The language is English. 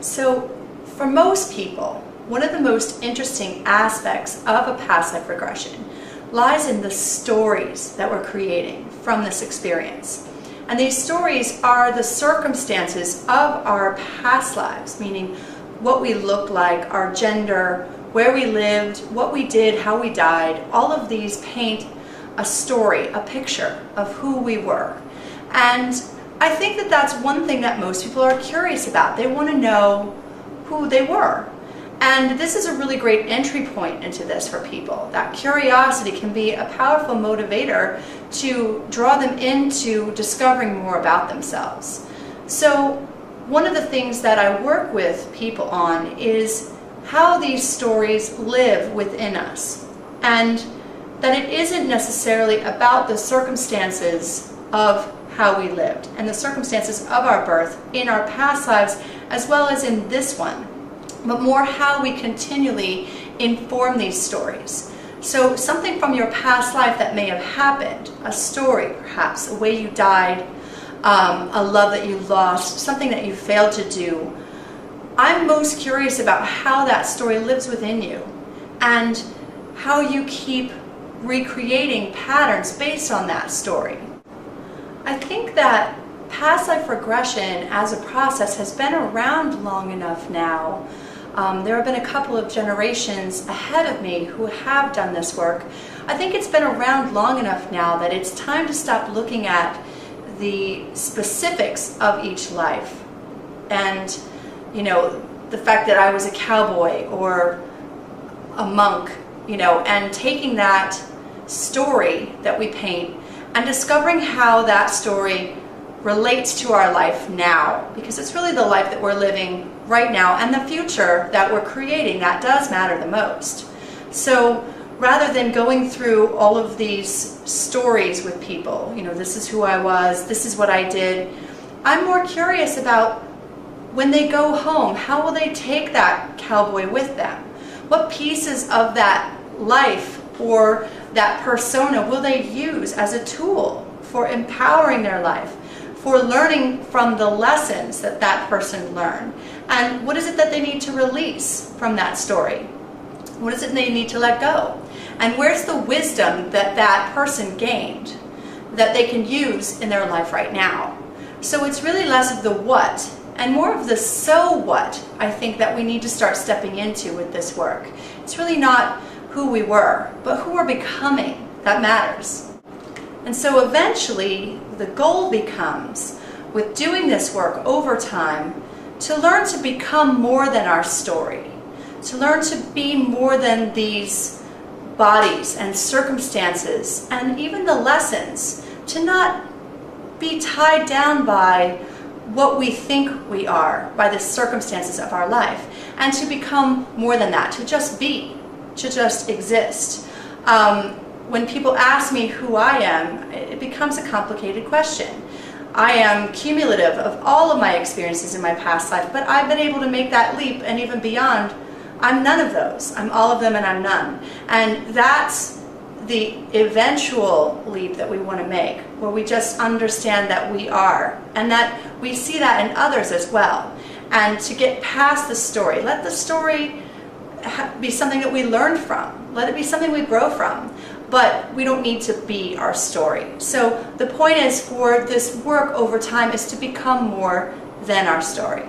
So for most people, one of the most interesting aspects of a past life regression lies in the stories that we're creating from this experience. And these stories are the circumstances of our past lives, meaning what we looked like, our gender, where we lived, what we did, how we died. All of these paint a story, a picture of who we were. And I think that that's one thing that most people are curious about. They want to know who they were. And this is a really great entry point into this for people. That curiosity can be a powerful motivator to draw them into discovering more about themselves. So one of the things that I work with people on is how these stories live within us, and that it isn't necessarily about the circumstances of how we lived and the circumstances of our birth in our past lives as well as in this one, but more how we continually inform these stories. So something from your past life that may have happened, a story perhaps, a way you died, a love that you lost, something that you failed to do. I'm most curious about how that story lives within you and how you keep recreating patterns based on that story. I think that past life regression as a process has been around long enough now. There have been a couple of generations ahead of me who have done this work. I think it's been around long enough now that it's time to stop looking at the specifics of each life. And, you know, the fact that I was a cowboy or a monk, you know, and taking that story that we paint and discovering how that story relates to our life now, because it's really the life that we're living right now and the future that we're creating that does matter the most. So rather than going through all of these stories with people, you know, this is who I was, this is what I did, I'm more curious about when they go home, how will they take that cowboy with them? What pieces of that life or that persona will they use as a tool for empowering their life, for learning from the lessons that that person learned? And what is it that they need to release from that story? What is it they need to let go? And where's the wisdom that that person gained that they can use in their life right now? So it's really less of the what and more of the so what I think that we need to start stepping into with this work. It's really not who we were, but who we're becoming that matters. And so eventually the goal becomes, with doing this work over time, to learn to become more than our story, to learn to be more than these bodies and circumstances and even the lessons, to not be tied down by what we think we are, by the circumstances of our life, and to become more than that, to just be, to just exist. When people ask me who I am, it becomes a complicated question. I am cumulative of all of my experiences in my past life, but I've been able to make that leap and even beyond. I'm none of those. I'm all of them and I'm none. And that's the eventual leap that we want to make, where we just understand that we are and that we see that in others as well. And to get past the story, let the story be something that we learn from. Let it be something we grow from. But we don't need to be our story. So the point is for this work over time is to become more than our story.